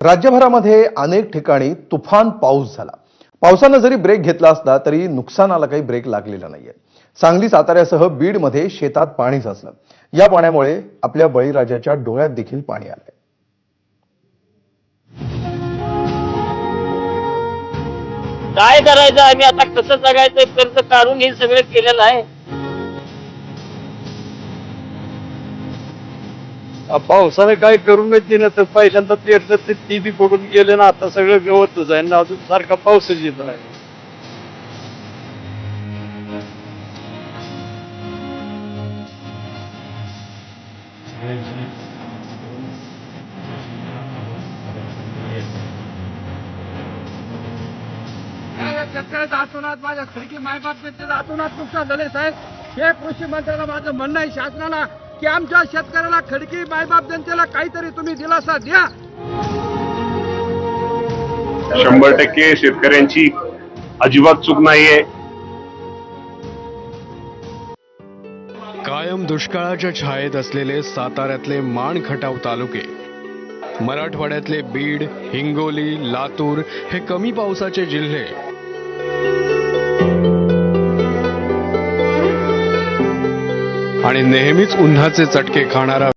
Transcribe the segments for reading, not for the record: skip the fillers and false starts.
राज्यभरामध्ये अनेक ठिकाणी तुफान पाऊस झाला। पावसानं जरी ब्रेक घेतला असला तरी नुकसानाला काही ब्रेक लागलेला नाहीये। सांगली साताऱ्यासह बीडमध्ये शेतात पाणी साचलं। या पाण्यामुळे आपल्या बळीराजाच्या डोळ्यात देखील पाणी आलंय। काय करायचं आम्ही आता, कसं जगायचं, कर्ज काढून हे सगळं केलेलं आहे। पावसाने काय करूनच दिलं तर पहिल्यांदा पेरलं तर ती बी पडून गेले ना, आता सगळं गवतच आहे ना, अजून सारखा पाऊसच येत आहे। शेतकऱ्याच्या हातोनात माझ्या खडकी मायबापाच्या हातोनात नुकसान झाले साहेब। हे कृषी मंत्र्याला माझं म्हणणं आहे, शासनाला, की आमच्या शेतकऱ्याला खडकी मायबाप जनतेला काहीतरी तुम्ही दिलासा द्या। 100% शेतकऱ्यांची अजिबात चूक नाहीये। कायम दुष्काळाच्या छायेत असलेले साताऱ्यातले माण खटाव तालुके, मराठवाड्यातले बीड, हिंगोली, लातूर हे कमी पावसाचे जिल्हे आणि नेहमीच उन्हाचे चटके खाणारा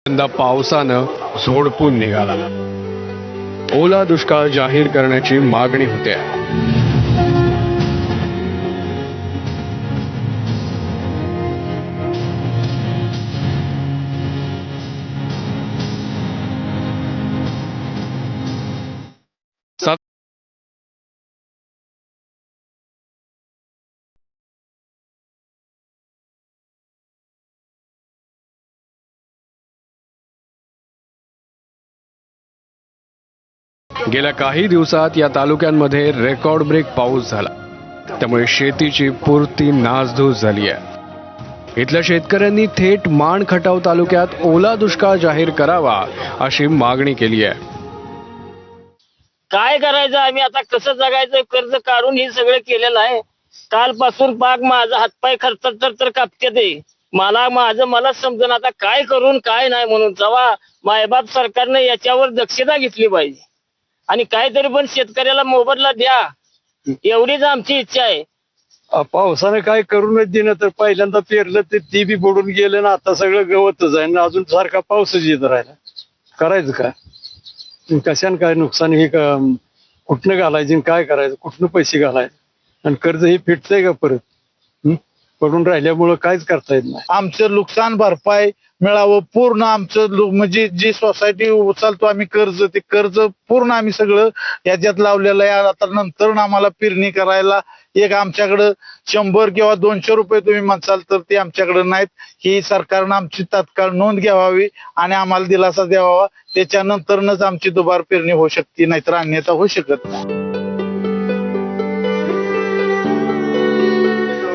यंदा पावसानं झोडपून निघाला। ओला दुष्काळ जाहीर करण्याची मागणी होते। गेल्या काही दिवसात या तालुक्यांमध्ये रेकॉर्ड ब्रेक पाऊस झाला, त्यामुळे शेतीची पुरती नासधूस झाली आहे। इथल्या शेतकऱ्यांनी थेट माण खटाव तालुक्यात ओला दुष्काळ जाहीर करावा अशी मागणी केली आहे। काय करायचं आम्ही आता, कसं जगायचं, कर्ज काढून हे सगळं केलेलं आहे। कालपासून पाक माझा हातपाय खर्च तर कापते ते मला समजून आता काय करून काय नाही म्हणून। जेव्हा मायबाप सरकारने याच्यावर दक्षता घेतली पाहिजे आणि काहीतरी पण शेतकऱ्याला मोबदला द्या, एवढीच आमची इच्छा आहे। पावसाने काय करूनच दिलं तर पहिल्यांदा पेरलं तर ती बी पडून गेले ना, आता सगळं गवतच आहे ना, अजून सारखा पाऊसच येत राहिला। करायचं काय, कशाने काय नुकसान हे कुठनं घालायचं, काय करायचं, कुठनं पैसे घालायचे, आणि कर्ज हे फिटतंय का परत? पडून राहिल्यामुळं काहीच करता येत नाही। आमचं नुकसान भरपाई मिळावं पूर्ण, आमचं म्हणजे जी सोसायटी उचलतो आम्ही कर्ज, ते कर्ज पूर्ण आम्ही सगळं याच्यात लावलेलं आहे। आता नंतर आम्हाला पेरणी करायला एक आमच्याकडं 100 किंवा 200 रुपये तुम्ही म्हणसाल तर ते आमच्याकडे नाहीत। ही सरकारनं आमची तात्काळ नोंद घ्यावी आणि आम्हाला दिलासा द्यावा, त्याच्यानंतरच आमची दुबार पेरणी होऊ शकते, नाहीतर अन्यथा होऊ शकत नाही।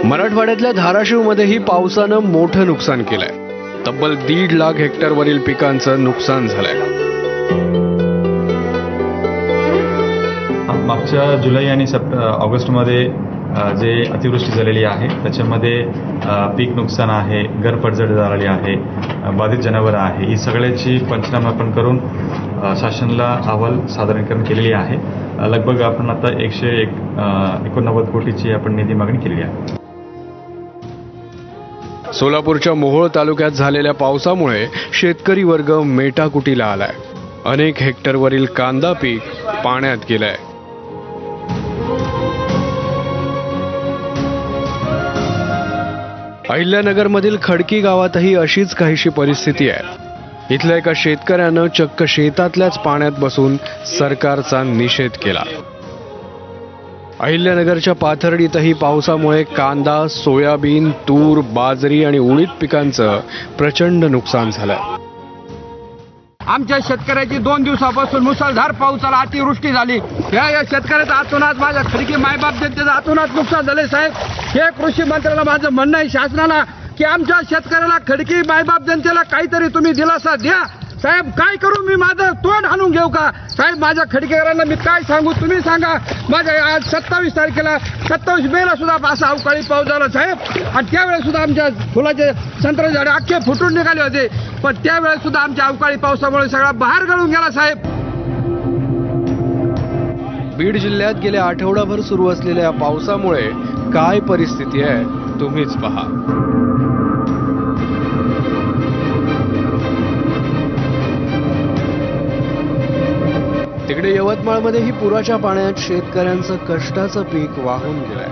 मराठवाड्यातल्या धाराशिवमध्येही पावसानं मोठं नुकसान केलंय। तब्बल 1.5 लाख हेक्टरवरील पिकांचं नुकसान झालंय। मागच्या जुलै आणि ऑगस्टमध्ये जे अतिवृष्टी झालेली आहे त्याच्यामध्ये पीक नुकसान आहे, घर पडझड झालेली आहे, बाधित जनावरं आहे, ही सगळ्याची पंचनामा आपण करून शासनाला अहवाल सादरीकरण केलेली आहे। लगभग आपण आता 189 कोटीची आपण निधी मागणी केलेली आहे। सोलापूरच्या मोहोळ तालुक्यात झालेल्या पावसामुळे शेतकरी वर्ग मेटाकुटीला आलाय। अनेक हेक्टरवरील कांदा पीक पाण्यात गेलंय। अहिल्यानगरमधील खडकी गावातही अशीच काहीशी परिस्थिती आहे। इथल्या एका शेतकऱ्यानं चक्क शेतातल्याच पाण्यात बसून सरकारचा निषेध केला। अहिल्यानगरच्या पाथर्डीतही पावसामुळे कांदा, सोयाबीन, तूर, बाजरी आणि उडीद पिकांचं प्रचंड नुकसान झालंय। आमच्या शेतकऱ्याची 2 दिवसापासून मुसळधार पावसाला अतिवृष्टी झाली। या शेतकऱ्याच्या हातोनात माझ्या खडकी मायबाप जनतेच्या हातोनात नुकसान झाले साहेब। हे कृषी मंत्र्याला माझं म्हणणं आहे, शासनाला, की आमच्या शेतकऱ्याला खडकी मायबाप जनतेला काहीतरी तुम्ही दिलासा द्या। साहेब काय करू मी माझं तोंड हाणून घेऊ का साहेब माझ्या खडकेकरांना मी काय सांगू तुम्ही सांगा माझ्या आज 27 तारखेला 27 मेला सुद्धा असा अवकाळी पाऊस झाला साहेब आणि त्यावेळेस सुद्धा आमच्या फुलाचे संत्रा झाडे अख्खे फुटून निघाले होते पण त्यावेळेस सुद्धा आमच्या अवकाळी पावसामुळे सगळा बहार गळून गेला साहेब. बीड जिल्ह्यात गेल्या आठवडाभर सुरू असलेल्या या पावसामुळे काय परिस्थिती आहे तुम्हीच पहा. तिकडे यवतमाळमध्येही पुराच्या पाण्यात शेतकऱ्यांचं कष्टाचं पीक वाहून गेलंय.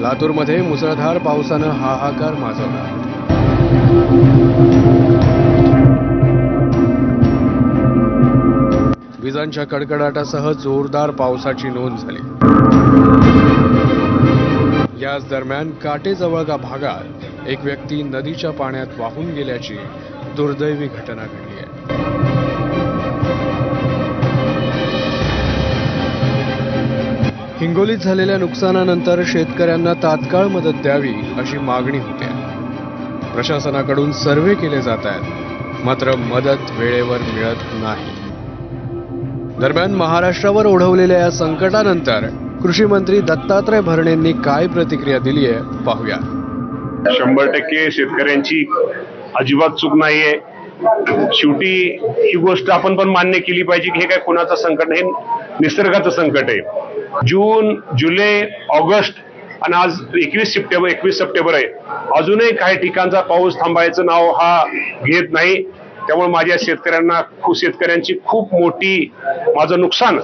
लातूरमध्ये मुसळधार पावसानं हाहाकार माजवला. विजांच्या कडकडाटासह जोरदार पावसाची नोंद झाली. याच दरम्यान काटेजवळगा भागात एक व्यक्ती नदीच्या पाण्यात वाहून गेल्याची दुर्दैवी घटना घडली आहे. हिंगोलीत झालेल्या नुकसानानंतर शेतकऱ्यांना तात्काळ मदत द्यावी अशी मागणी होते. प्रशासनाकडून सर्व्हे केले जात आहेत मात्र मदत वेळेवर मिळत नाही. दरम्यान महाराष्ट्रावर ओढवलेल्या या संकटानंतर कृषी मंत्री दत्तात्रय भरणेंनी काय प्रतिक्रिया दिली आहे पाहूया. 100% शेतकऱ्यांची अजिबात चूक नाहीये. शेवटी ही गोष्ट आपण पण मान्य केली पाहिजे की हे काय कोणाचं संकट नाही, निसर्गाचं संकट आहे. जून, जुलै, ऑगस्ट आणि आज 21 सप्टेंबर आहे. अजूनही काही ठिकाणचा पाऊस थांबायचं नाव हा घेत नाही. त्यामुळे माझ्या शेतकऱ्यांची खूप मोठी माझं नुकसान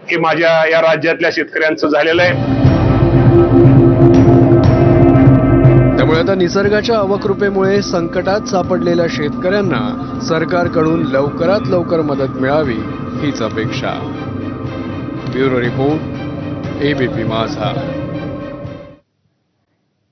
हे माझ्या या राज्यातल्या शेतकऱ्यांचं झालेलं आहे. त्यामुळे आता निसर्गाच्या अवकृपेमुळे संकटात सापडलेल्या शेतकऱ्यांना सरकारकडून लवकरात लवकर मदत मिळावी हीच अपेक्षा. ब्युरो रिपोर्ट, एबीपी माझा.